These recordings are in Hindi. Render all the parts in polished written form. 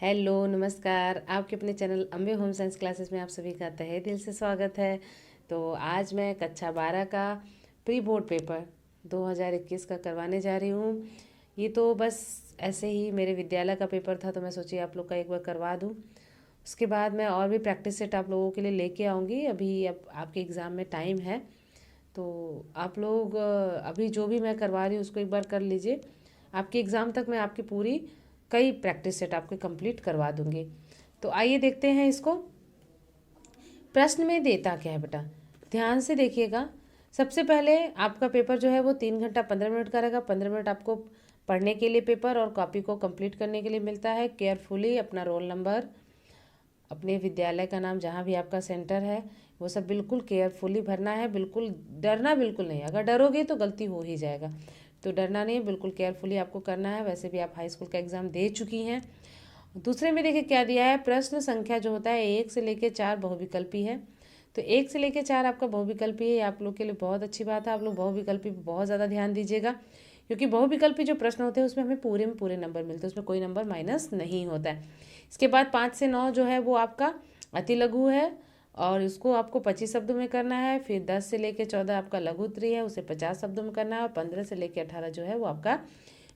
हेलो नमस्कार। आपके अपने channel Ambe home science classes में आप सभी का तहे दिल से स्वागत है। तो आज मैं कक्षा 12 का प्री बोर्ड पेपर 2021 का करवाने जा रही हूँ। ये तो बस ऐसे ही मेरे विद्यालय का पेपर था, तो मैं सोची आप लोग का एक बार करवा दूँ। उसके बाद मैं और भी प्रैक्टिस सेट आप लोगों के लिए लेके आऊँगी। अभी अब आपके एग्ज़ाम में टाइम है, तो आप लोग अभी जो भी मैं करवा रही हूँ उसको एक बार कर लीजिए। आपके एग्ज़ाम तक मैं आपकी पूरी कई प्रैक्टिस सेट आपके कंप्लीट करवा दूंगी। तो आइए देखते हैं इसको। प्रश्न में देता क्या है बेटा, ध्यान से देखिएगा। सबसे पहले आपका पेपर जो है वो 3 घंटा 15 मिनट का रहेगा। 15 मिनट आपको पढ़ने के लिए पेपर और कॉपी को कंप्लीट करने के लिए मिलता है। केयरफुली अपना रोल नंबर, अपने विद्यालय का नाम, जहाँ भी आपका सेंटर है, वो सब बिल्कुल केयरफुली भरना है। बिल्कुल डरना बिल्कुल नहीं, अगर डरोगे तो गलती हो ही जाएगा। तो डरना नहीं, बिल्कुल केयरफुली आपको करना है। वैसे भी आप हाई स्कूल का एग्ज़ाम दे चुकी हैं। दूसरे में देखिए क्या दिया है, प्रश्न संख्या जो होता है 1 से लेकर 4 बहुविकल्पी है। तो 1 से लेकर 4 आपका बहुविकल्पी है। आप लोग के लिए बहुत अच्छी बात है, आप लोग बहुविकल्पी पर बहुत ज़्यादा ध्यान दीजिएगा, क्योंकि बहुविकल्पी जो प्रश्न होते हैं उसमें हमें पूरे में पूरे नंबर मिलते हैं, उसमें कोई नंबर माइनस नहीं होता है। इसके बाद 5 से 9 जो है वो आपका अति लघु है, और इसको आपको 25 शब्दों में करना है। फिर 10 से लेकर 14 आपका लघु उत्तरी है, उसे 50 शब्दों में करना है। और 15 से लेकर 18 जो है वो आपका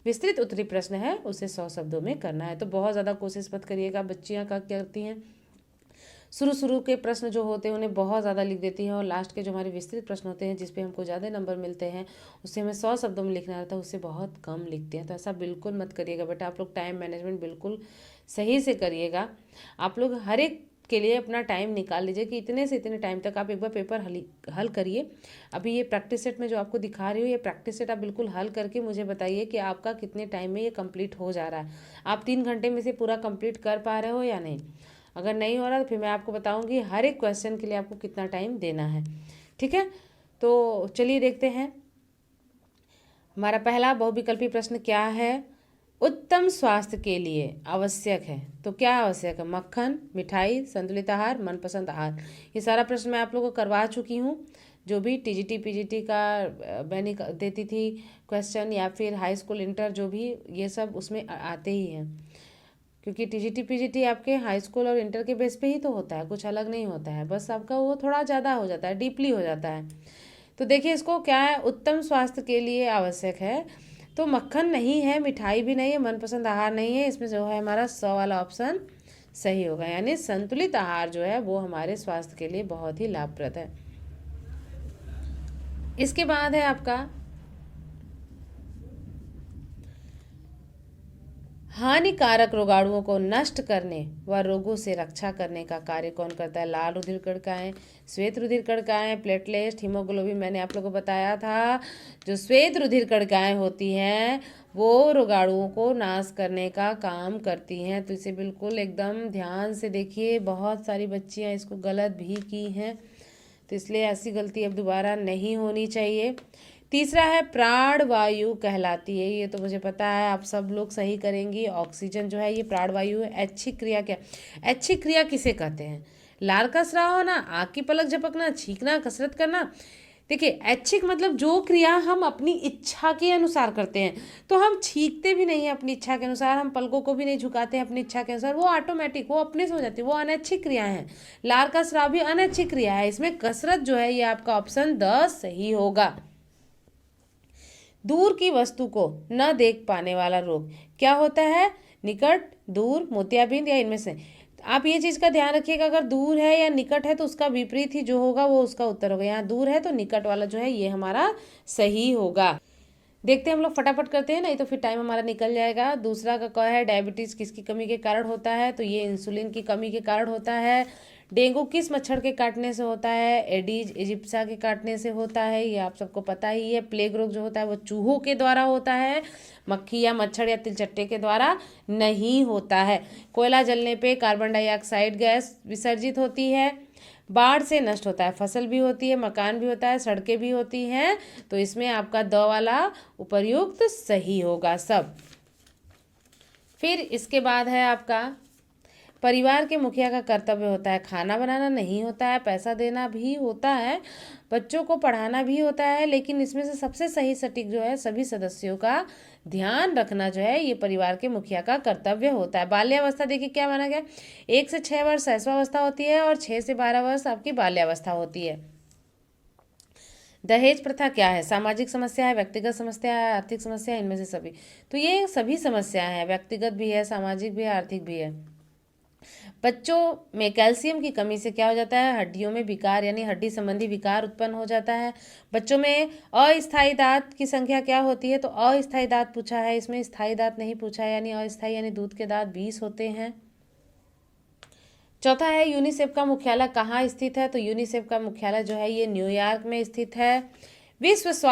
विस्तृत उत्तरी प्रश्न है, उसे 100 शब्दों में करना है। तो बहुत ज़्यादा कोशिश मत करिएगा। बच्चियाँ क्या करती हैं, शुरू शुरू के प्रश्न जो होते हैं उन्हें बहुत ज़्यादा लिख देती हैं, और लास्ट के जो हमारे विस्तृत प्रश्न होते हैं जिस पे हमको ज़्यादा नंबर मिलते हैं, उससे हमें 100 शब्दों में लिखना रहता है, उससे बहुत कम लिखते हैं। तो ऐसा बिल्कुल मत करिएगा बेटा। आप लोग टाइम मैनेजमेंट बिल्कुल सही से करिएगा। आप लोग हर एक के लिए अपना टाइम निकाल लीजिए कि इतने से इतने टाइम तक आप एक बार पेपर हल करिए। अभी ये प्रैक्टिस सेट में जो आपको दिखा रही हूँ, ये प्रैक्टिस सेट आप बिल्कुल हल करके मुझे बताइए कि आपका कितने टाइम में ये कंप्लीट हो जा रहा है। आप 3 घंटे में से पूरा कंप्लीट कर पा रहे हो या नहीं। अगर नहीं हो रहा तो फिर मैं आपको बताऊंगी हर एक क्वेश्चन के लिए आपको कितना टाइम देना है। ठीक है, तो चलिए देखते हैं। हमारा पहला बहुविकल्पी प्रश्न क्या है, उत्तम स्वास्थ्य के लिए आवश्यक है। तो क्या आवश्यक है, मक्खन, मिठाई, संतुलित आहार, मनपसंद आहार। ये सारा प्रश्न मैं आप लोगों को करवा चुकी हूँ। जो भी टीजीटी पीजीटी का मैंने देती थी क्वेश्चन, या फिर हाई स्कूल इंटर, जो भी ये सब उसमें आते ही हैं, क्योंकि टीजीटी पीजीटी आपके हाई स्कूल और इंटर के बेस पे ही तो होता है, कुछ अलग नहीं होता है। बस आपका वो थोड़ा ज़्यादा हो जाता है, डीपली हो जाता है। तो देखिए इसको क्या है, उत्तम स्वास्थ्य के लिए आवश्यक है। तो मक्खन नहीं है, मिठाई भी नहीं है, मनपसंद आहार नहीं है। इसमें जो है हमारा 100 वाला ऑप्शन सही होगा, यानी संतुलित आहार जो है वो हमारे स्वास्थ्य के लिए बहुत ही लाभप्रद है। इसके बाद है आपका हानिकारक रोगाणुओं को नष्ट करने व रोगों से रक्षा करने का कार्य कौन करता है। लाल रुधिर कणिकाएं, श्वेत रुधिर कणिकाएं, प्लेटलेट्स, हीमोग्लोबिन। मैंने आप लोगों को बताया था, जो श्वेत रुधिर कणिकाएं होती हैं वो रोगाणुओं को नाश करने का काम करती हैं। तो इसे बिल्कुल एकदम ध्यान से देखिए। बहुत सारी बच्चियां इसको गलत भी की हैं, तो इसलिए ऐसी गलती अब दोबारा नहीं होनी चाहिए। तीसरा है प्राण वायु कहलाती है। ये तो मुझे पता है, आप सब लोग सही करेंगी। ऑक्सीजन जो है ये प्राण वायु है। ऐच्छिक क्रिया क्या, ऐच्छिक क्रिया किसे कहते हैं, लार का स्राव होना, आँख की पलक झपकना, छींकना, कसरत करना। देखिए ऐच्छिक मतलब जो क्रिया हम अपनी इच्छा के अनुसार करते हैं। तो हम छींकते भी नहीं हैं अपनी इच्छा के अनुसार, हम पलकों को भी नहीं झुकाते हैं अपनी इच्छा के अनुसार, वो ऑटोमेटिक, वो अपने से हो जाती है, वो अनैच्छिक क्रियाएं हैं। लार का स्राव भी अनैच्छिक क्रिया है। इसमें कसरत जो है ये आपका ऑप्शन 10 सही होगा। दूर की वस्तु को न देख पाने वाला रोग क्या होता है, निकट, दूर, मोतियाबिंद, या इनमें से। आप ये चीज़ का ध्यान रखिएगा, अगर दूर है या निकट है तो उसका विपरीत ही जो होगा वो उसका उत्तर होगा। यहाँ दूर है तो निकट वाला जो है ये हमारा सही होगा। देखते हैं हम लोग, फटाफट करते हैं, नहीं तो फिर टाइम हमारा निकल जाएगा। दूसरा का क्या है, डायबिटीज़ किसकी कमी के कारण होता है। तो ये इंसुलिन की कमी के कारण होता है। डेंगू किस मच्छर के काटने से होता है, एडीज इजिप्सा के काटने से होता है, ये आप सबको पता ही है। प्लेग रोग जो होता है वो चूहों के द्वारा होता है, मक्खी या मच्छर या तिलचट्टे के द्वारा नहीं होता है। कोयला जलने पे कार्बन डाइऑक्साइड गैस विसर्जित होती है। बाढ़ से नष्ट होता है, फसल भी होती है, मकान भी होता है, सड़कें भी होती हैं। तो इसमें आपका द वाला उपर्युक्त सही होगा सब। फिर इसके बाद है आपका, परिवार के मुखिया का कर्तव्य होता है, खाना बनाना नहीं होता है, पैसा देना भी होता है, बच्चों को पढ़ाना भी होता है, लेकिन इसमें से सबसे सही सटीक जो है सभी सदस्यों का ध्यान रखना जो है ये परिवार के मुखिया का कर्तव्य होता है। बाल्यावस्था देखिए क्या माना गया, 1 से 6 वर्ष शैशवावस्था होती है और 6 से 12 वर्ष आपकी बाल्यावस्था होती है। दहेज प्रथा क्या है, सामाजिक समस्या है, व्यक्तिगत समस्या है, आर्थिक समस्या है, इनमें से सभी। तो ये सभी समस्याएं हैं, व्यक्तिगत भी है, सामाजिक भी है, आर्थिक भी है। बच्चों में कैल्शियम की कमी से क्या हो जाता है, हड्डियों में विकार यानी हड्डी संबंधी विकार उत्पन्न हो जाता है। बच्चों में अस्थायी दांत की संख्या क्या होती है, तो अस्थायी दांत पूछा है, इसमें स्थायी दांत नहीं पूछा है, यानी अस्थायी यानी दूध के दांत 20 होते हैं। चौथा है यूनिसेफ का मुख्यालय कहाँ स्थित है, तो यूनिसेफ का मुख्यालय जो है ये न्यूयॉर्क में स्थित है। विश्व स्वास्थ्य